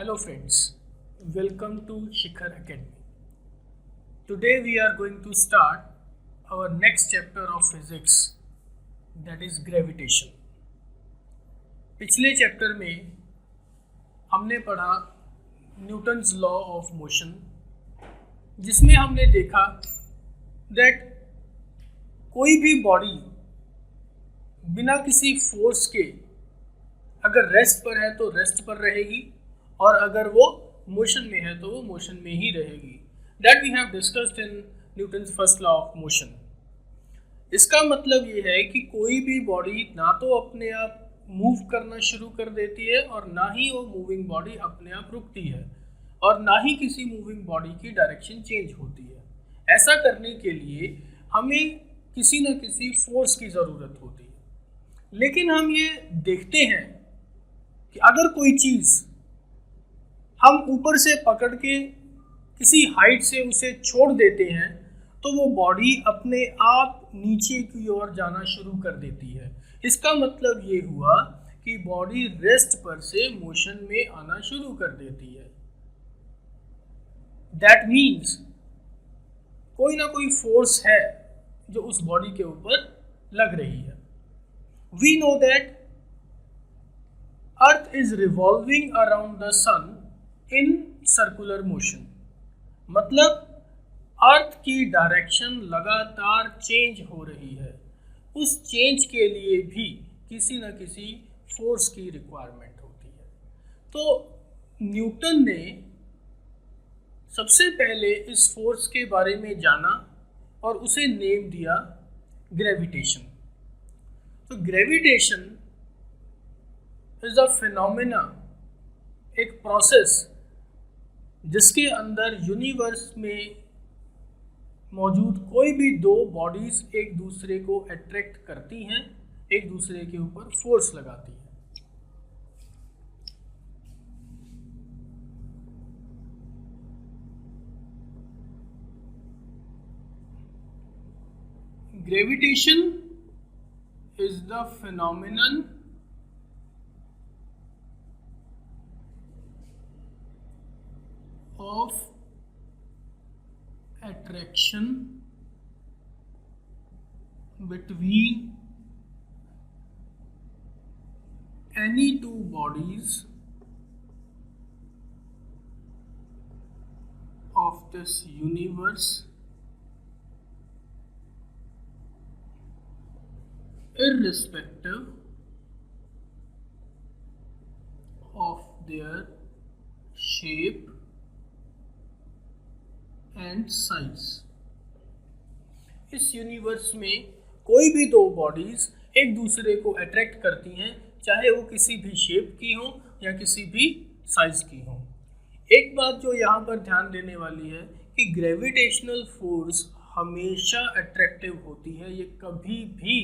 Hello friends, welcome to Shikhar Academy. Today we are going to start our next chapter of physics, that is gravitation. पिछले chapter में हमने पढ़ा Newton's law of motion, जिसमें हमने देखा that कोई भी बॉडी बिना किसी फोर्स के अगर रेस्ट पर है तो रेस्ट पर रहेगी और अगर वो मोशन में है तो वो मोशन में ही रहेगी. That we have discussed in Newton's first law of motion. इसका मतलब ये है कि कोई भी बॉडी ना तो अपने आप मूव करना शुरू कर देती है और ना ही वो मूविंग बॉडी अपने आप रुकती है और ना ही किसी मूविंग बॉडी की डायरेक्शन चेंज होती है. ऐसा करने के लिए हमें किसी न किसी फोर्स की ज़रूरत होती है. लेकिन हम ये देखते हैं कि अगर कोई चीज़ हम ऊपर से पकड़ के किसी हाइट से उसे छोड़ देते हैं तो वो बॉडी अपने आप नीचे की ओर जाना शुरू कर देती है. इसका मतलब ये हुआ कि बॉडी रेस्ट पर से मोशन में आना शुरू कर देती है. दैट मीन्स कोई ना कोई फोर्स है जो उस बॉडी के ऊपर लग रही है. We know that earth is revolving around the sun in circular motion. मतलब अर्थ की डायरेक्शन लगातार चेंज हो रही है. उस चेंज के लिए भी किसी न किसी फोर्स की रिक्वायरमेंट होती है. तो न्यूटन ने सबसे पहले इस फोर्स के बारे में जाना और उसे नेम दिया ग्रेविटेशन. तो ग्रेविटेशन इज अ फिनोमेना, एक प्रोसेस जिसके अंदर यूनिवर्स में मौजूद कोई भी दो बॉडीज एक दूसरे को अट्रैक्ट करती हैं, एक दूसरे के ऊपर फोर्स लगाती हैं. Gravitation is the phenomenon of attraction between any two bodies of this universe irrespective of their shape and size. इस यूनिवर्स में कोई भी दो बॉडीज एक दूसरे को अट्रैक्ट करती हैं, चाहे वो किसी भी शेप की हो या किसी भी साइज की हो. एक बात जो यहाँ पर ध्यान देने वाली है कि ग्रेविटेशनल फोर्स हमेशा अट्रैक्टिव होती है, ये कभी भी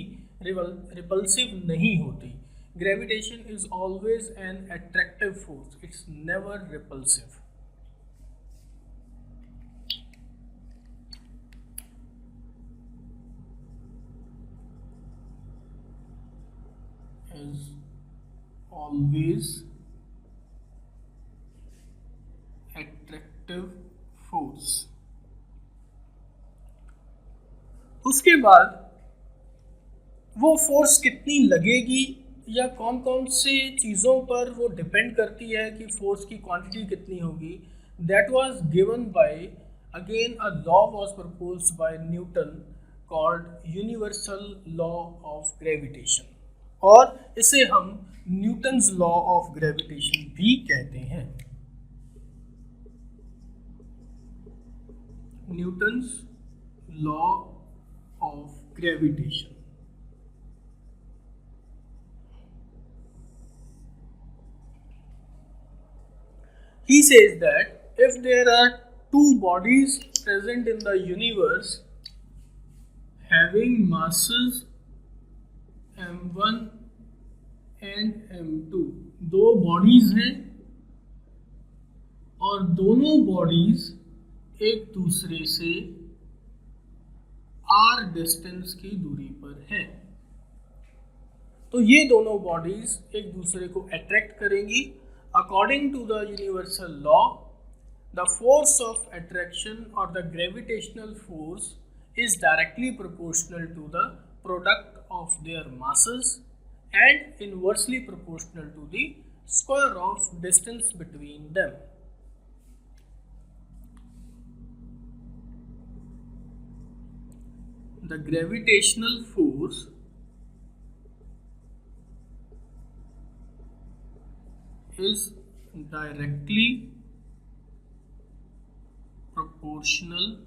रिपल्सिव नहीं होती. Gravitation is always an attractive force, it's never repulsive. is always attractive force. उसके बाद वो फोर्स कितनी लगेगी या कौन कौन से चीज़ों पर वो डिपेंड करती है कि फोर्स की क्वांटिटी कितनी होगी, that was given by again a law was proposed by Newton called universal law of gravitation, और इसे हम न्यूटन्स लॉ ऑफ ग्रेविटेशन भी कहते हैं. Newton's law of gravitation. He says that if there are two bodies present in the universe having masses m1 and m2, दो bodies हैं और दोनों बॉडीज एक दूसरे से r डिस्टेंस की दूरी पर हैं, तो ये दोनों बॉडीज एक दूसरे को अट्रैक्ट करेंगी According to the universal law, the force of attraction or the gravitational force is directly proportional to the product of their masses and inversely proportional to the square of distance between them. The gravitational force is directly proportional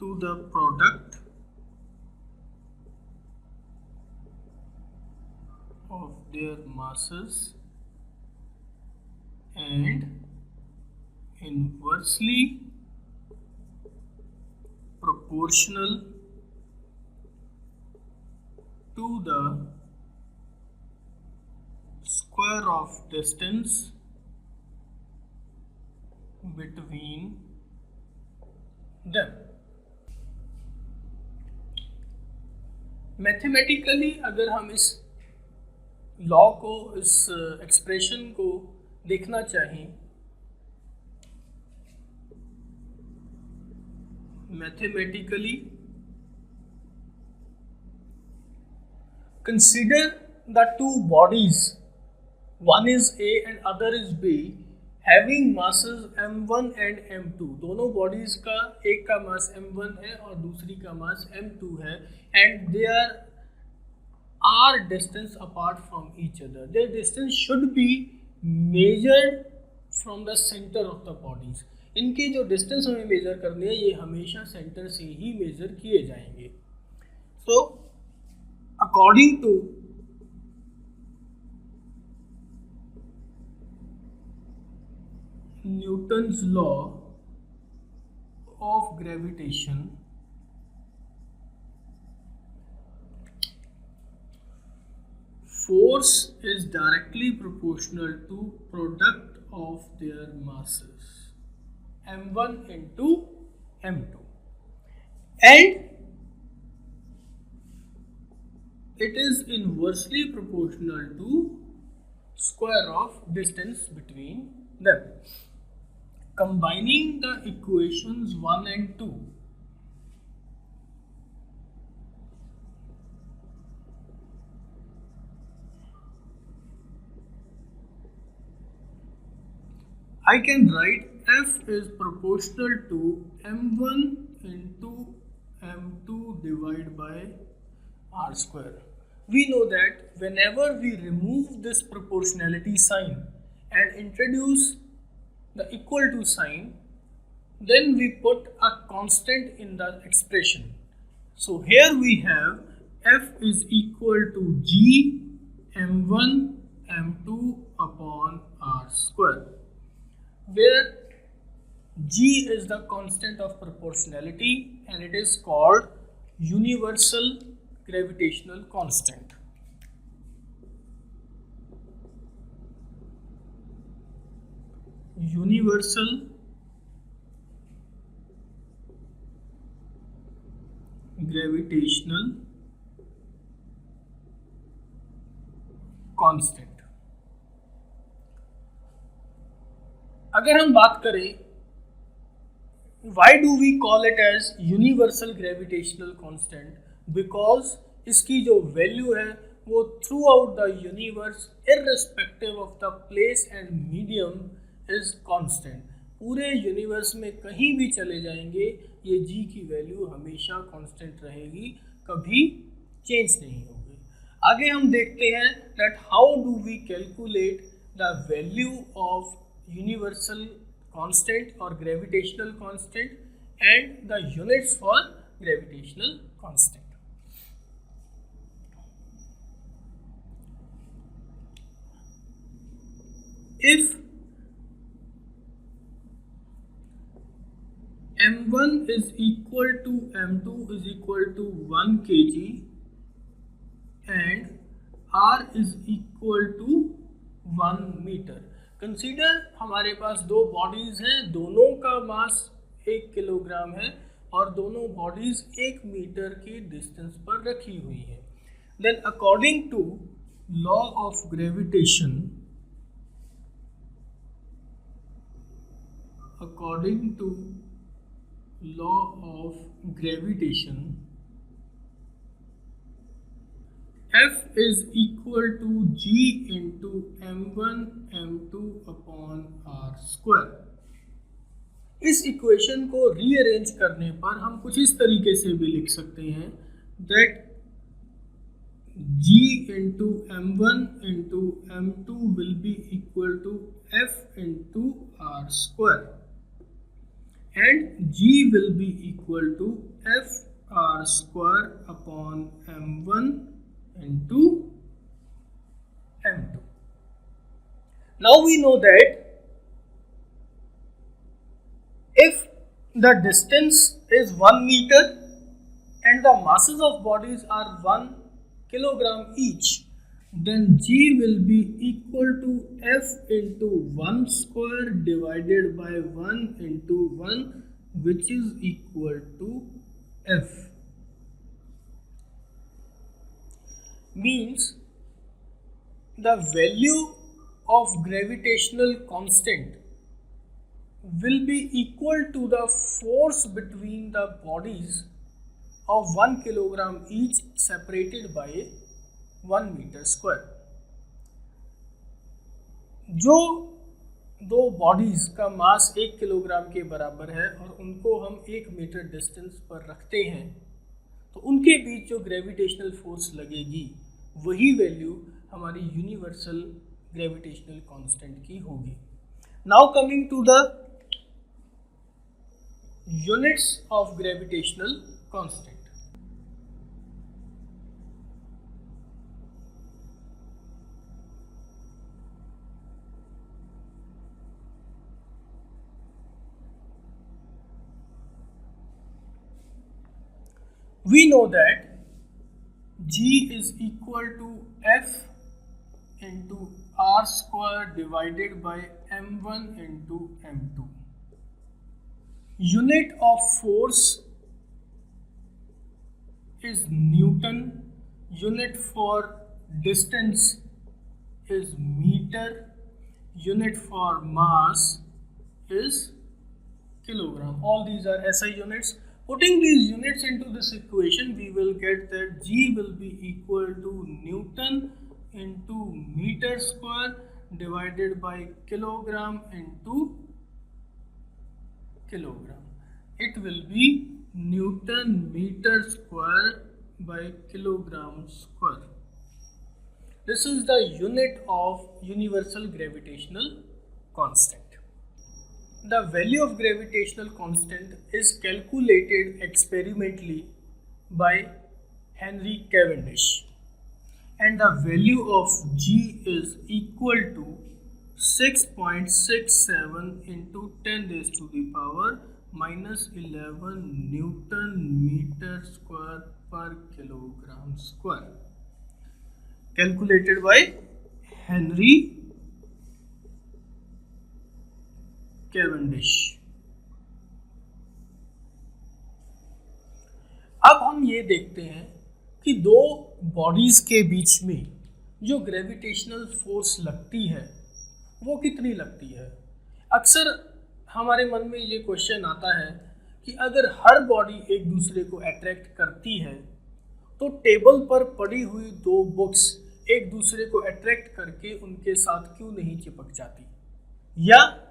to the product of their masses and inversely proportional to the square of distance between them. Mathematically अगर हम इस law को, इस expression को देखना चाहें, mathematically consider the two bodies, one is A and other is B, having masses m1 and m2. दोनों bodies का एक का मास m1 है और दूसरी का मास m2 है, and they are distance apart from each other. Their distance should be measured from the center of the bodies. इनके जो डिस्टेंस हमें मेजर करने हैं ये हमेशा सेंटर से ही मेजर किए जाएंगे. So according to Newton's law of gravitation, force is directly proportional to product of their masses m1 into m2, and it is inversely proportional to square of distance between them. Combining the equations 1 and 2, I can write F is proportional to m1 into m2 divided by r square. We know that whenever we remove this proportionality sign and introduce the equal to sign, then we put a constant in the expression. So here we have F is equal to G m1 m2 upon r square, where G is the constant of proportionality and it is called universal gravitational constant. Universal gravitational constant. अगर हम बात करें why do we call it as universal gravitational constant, because इसकी जो value है वो through out the universe irrespective of the place and medium is constant. पूरे universe में कहीं भी चले जाएंगे ये जी की वैल्यू हमेशा कांस्टेंट रहेगी, कभी चेंज नहीं होगी. आगे हम देखते हैं that how do we calculate the value of universal constant और gravitational constant and the units for gravitational constant. If m1 is equal to m2 is equal to 1 kg and r is equal to 1 meter. Consider हमारे पास दो bodies हैं, दोनों का मास 1 kilogram है और दोनों bodies 1 metre की डिस्टेंस पर रखी हुई है. Then according to law of gravitation, according to law of gravitation, F is equal to G into m1 m2 upon r square. इस इक्वेशन को रीअरेंज करने पर हम कुछ इस तरीके से भी लिख सकते हैं that G into m1 into m2 will be equal to F into r square and G will be equal to F r square upon m1 into m2. Now we know that if the distance is 1 meter and the masses of bodies are 1 kilogram each, then G will be equal to F into 1 square divided by 1 into 1, which is equal to F. Means the value of gravitational constant will be equal to the force between the bodies of 1 kilogram each separated by 1 meter square. जो दो bodies का मास 1 kilogram के बराबर है और उनको हम 1 metre distance पर रखते हैं तो उनके बीच जो ग्रेविटेशनल फोर्स लगेगी वही वैल्यू हमारी यूनिवर्सल ग्रेविटेशनल कांस्टेंट की होगी। Now coming to the units of gravitational constant. We know that G is equal to F into R square divided by m1 into m2. Unit of force is Newton, unit for distance is meter, unit for mass is kilogram. All these are SI units. Putting these units into this equation, we will get that G will be equal to Newton into meter square divided by kilogram into kilogram. It will be Newton meter square by kilogram square. This is the unit of universal gravitational constant. The value of gravitational constant is calculated experimentally by Henry Cavendish, and the value of G is equal to 6.67 into 10 raised to the power minus 11 Newton meter square per kilogram square, calculated by Henry Cavendish. अब हम ये देखते हैं कि दो bodies के बीच में जो ग्रेविटेशनल फोर्स लगती है वो कितनी लगती है। अक्सर हमारे मन में ये क्वेश्चन आता है कि अगर हर बॉडी एक दूसरे को अट्रैक्ट करती है तो टेबल पर पड़ी हुई दो बुक्स एक दूसरे को अट्रैक्ट करके उनके साथ क्यों नहीं चिपक जाती, या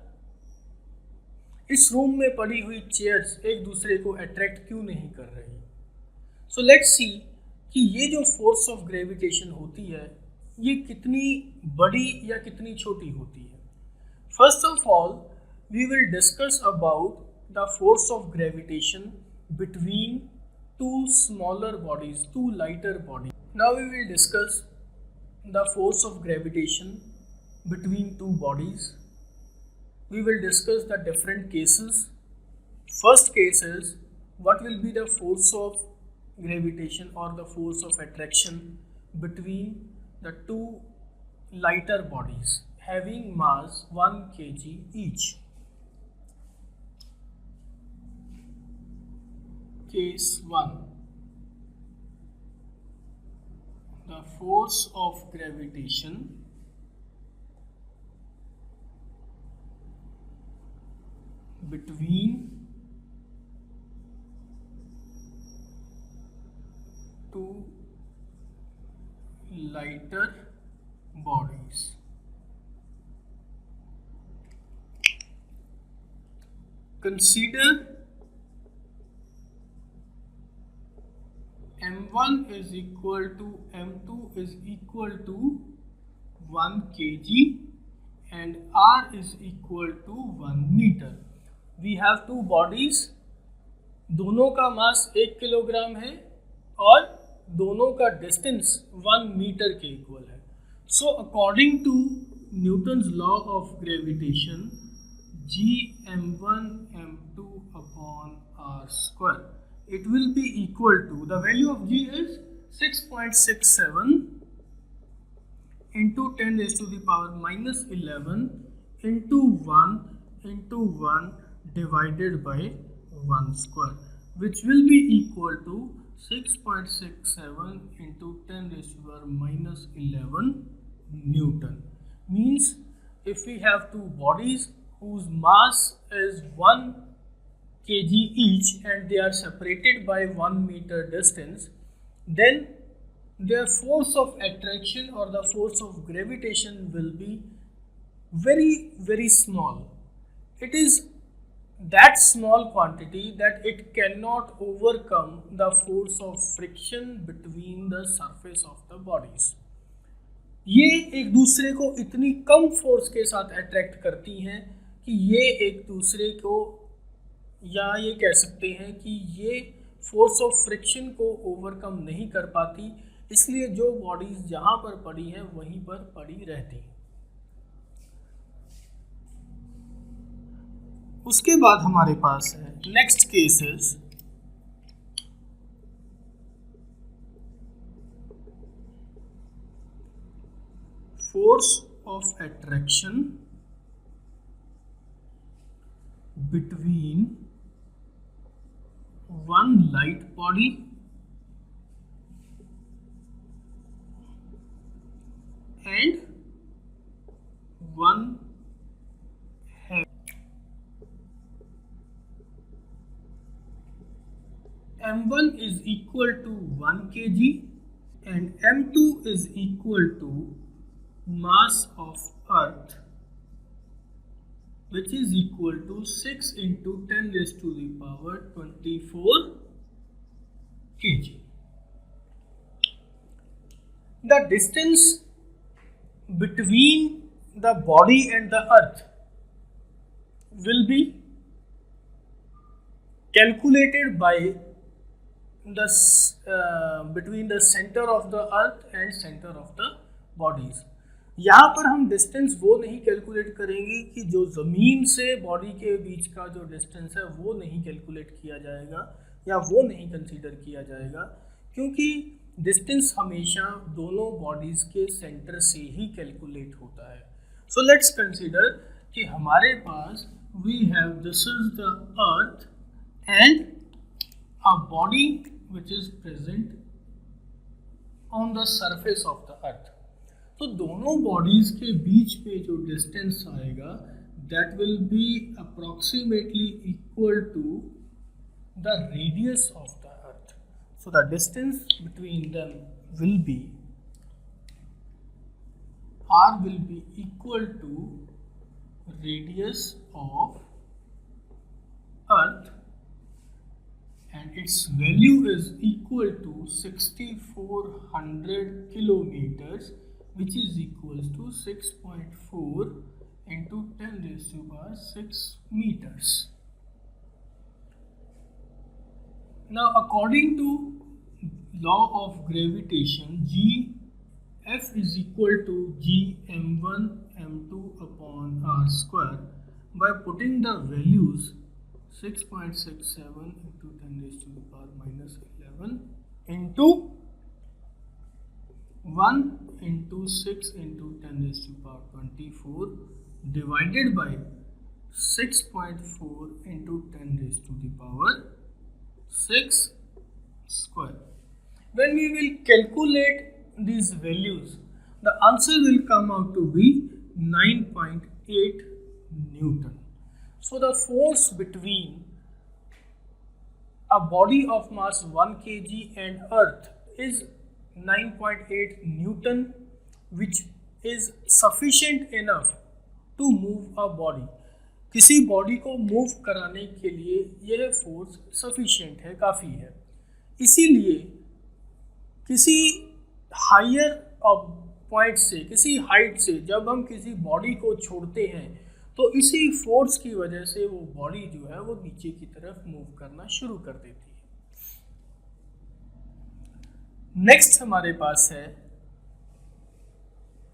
इस रूम में पड़ी हुई चेयर्स एक दूसरे को अट्रैक्ट क्यों नहीं कर रही। सो लेट्स सी कि ये जो फोर्स ऑफ ग्रेविटेशन होती है ये कितनी बड़ी या कितनी छोटी होती है। First of all we will discuss about the force of gravitation between two smaller bodies, two lighter bodies. Now we will discuss the force of gravitation between two bodies. We will discuss the different cases. First case is what will be the force of gravitation or the force of attraction between the two lighter bodies having mass 1 kg each. Case 1. The the force of gravitation between two lighter bodies. Consider m1 is equal to m2 is equal to 1 kg and r is equal to 1 meter. We have two bodies, दोनों का मास 1 kilogram है और दोनों का distance 1 metre के equal है. So according to Newton's law of gravitation, G m1 m2 upon r square, it will be equal to, the value of G is 6.67 into 10 raised to the power minus 11 into 1 divided by 1 square, which will be equal to 6.67 into 10 raised to the power minus 11 Newton. Means if we have two bodies whose mass is 1 kg each and they are separated by 1 meter distance, then their force of attraction or the force of gravitation will be very, very small. It is that small quantity that it cannot overcome the force of friction between the surface of the bodies. ये एक दूसरे को इतनी कम force के साथ attract करती हैं कि ये एक दूसरे को, या ये कह सकते हैं कि ये फोर्स ऑफ फ्रिक्शन को ओवरकम नहीं कर पाती, इसलिए जो बॉडीज जहाँ पर पड़ी हैं वहीं पर पड़ी रहती हैं. उसके बाद हमारे पास है next cases. Force of attraction between one light body and one heavy. M1 is equal to 1 kg and M2 is equal to mass of Earth, which is equal to 6 into 10 raised to the power 24 kg. The distance between the body and the earth will be calculated by the between the center of the earth and center of the bodies. यहाँ पर हम distance वो नहीं calculate करेंगे कि जो ज़मीन से बॉडी के बीच का जो डिस्टेंस है वो नहीं कैलकुलेट किया जाएगा या वो नहीं कंसीडर किया जाएगा, क्योंकि डिस्टेंस हमेशा दोनों बॉडीज़ के सेंटर से ही कैलकुलेट होता है. सो लेट्स कंसीडर कि हमारे पास we have this is the earth and a body which is present on the surface of the earth. तो दोनों बॉडीज के बीच में जो डिस्टेंस आएगा that will be approximately equal to the radius of the earth. So the distance between them will be R will be equal to radius of earth and its value is equal to 6400 kilometers, which is equals to 6.4 into 10 raised to power 6 meters. Now according to law of gravitation, Gf is equal to G m1 m2 upon r square. By putting the values 6.67 into 10 raised to the power minus 11 into 1 into 6 into 10 raised to the power 24 divided by 6.4 into 10 raised to the power 6 square. When we will calculate these values, the answer will come out to be 9.8 Newton. So the force between a body of mass 1 kg and Earth is 9.8 Newton, which is sufficient enough to move a body. किसी body को move कराने के लिए यह force sufficient है, काफ़ी है. इसीलिए किसी हायर पॉइंट से, किसी हाइट से जब हम किसी बॉडी को छोड़ते हैं तो इसी फोर्स की वजह से वो बॉडी जो है वो नीचे की तरफ मूव करना शुरू कर देती है. नेक्स्ट हमारे पास है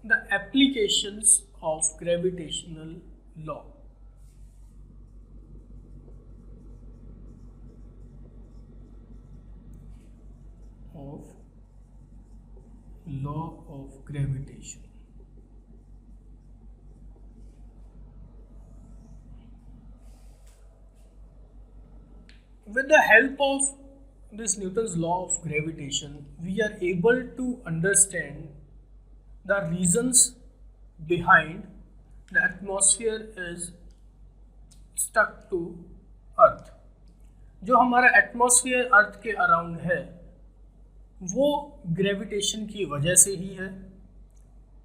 the applications of gravitational law. Law of gravitation. With the help of this Newton's law of gravitation, we are able to understand the reasons behind the atmosphere is stuck to Earth. जो हमारा atmosphere अर्थ के around है वो gravitation की वजह से ही है.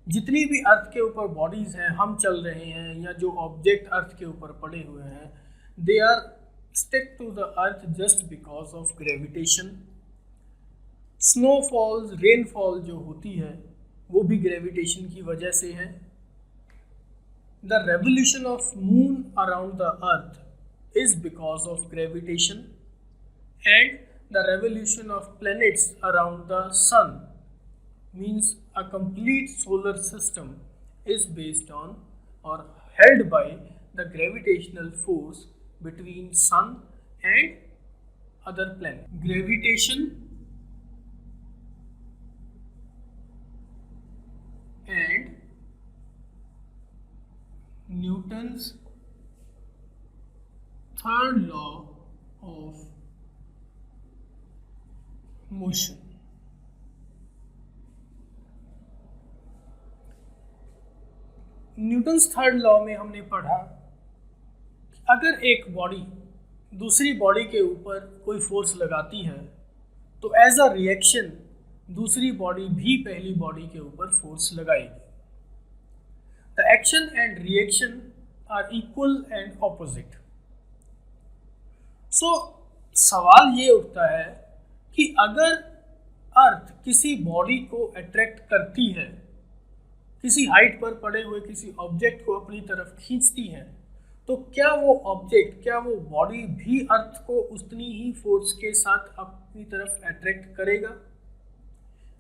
जितनी भी अर्थ के ऊपर बॉडीज़ हैं, हम चल रहे हैं या जो ऑब्जेक्ट अर्थ के ऊपर पड़े हुए हैं, they are stick to the earth just because of gravitation. Snowfalls, rainfall जो होती है वो भी ग्रेविटेशन की वजह से है. The revolution of moon around the earth is because of gravitation, and the revolution of planets around the sun, means a complete solar system is based on or held by the gravitational force between sun and other planets. Gravitation and Newton's third law of motion. Newton's third law में हमने पढ़ा कि अगर एक body दूसरी body के ऊपर कोई फोर्स लगाती है तो एज अ रिएक्शन दूसरी बॉडी भी पहली बॉडी के ऊपर फोर्स लगाएगी. The action and reaction are equal and opposite. So सवाल ये उठता है कि अगर अर्थ किसी बॉडी को अट्रैक्ट करती है, किसी हाइट पर पड़े हुए किसी ऑब्जेक्ट को अपनी तरफ खींचती है, तो क्या वो ऑब्जेक्ट, क्या वो बॉडी भी अर्थ को उतनी ही फोर्स के साथ अपनी तरफ अट्रैक्ट करेगा?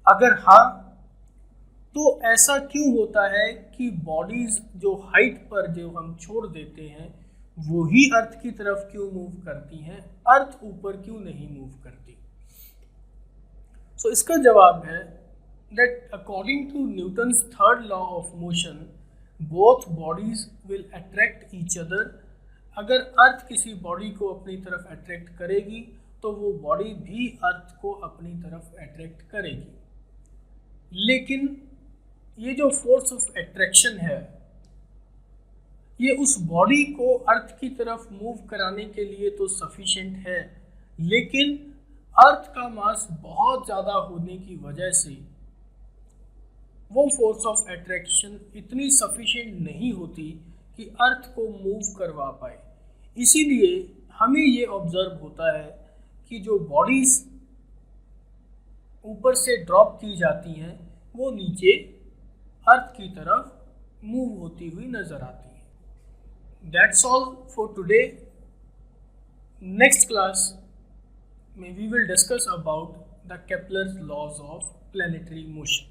अगर हाँ, तो ऐसा क्यों होता है कि बॉडीज जो हाइट पर जो हम छोड़ देते हैं वो ही अर्थ की तरफ क्यों मूव करती हैं, अर्थ ऊपर क्यों नहीं मूव करती? So, इसका जवाब है that according to Newton's third law of motion, both bodies will attract each other. अगर अर्थ किसी बॉडी को अपनी तरफ अट्रैक्ट करेगी तो वो बॉडी भी अर्थ को अपनी तरफ अट्रैक्ट करेगी. लेकिन ये जो फोर्स ऑफ अट्रैक्शन है ये उस बॉडी को अर्थ की तरफ मूव कराने के लिए तो सफिशिएंट है, लेकिन अर्थ का मास बहुत ज़्यादा होने की वजह से वो फोर्स ऑफ अट्रैक्शन इतनी सफिशिएंट नहीं होती कि अर्थ को मूव करवा पाए. इसीलिए हमें ये ऑब्जर्व होता है कि जो बॉडीज़ ऊपर से ड्रॉप की जाती हैं वो नीचे अर्थ की तरफ मूव होती हुई नज़र आती हैं. That's all for today. Next class we will discuss about the Kepler's laws of planetary motion.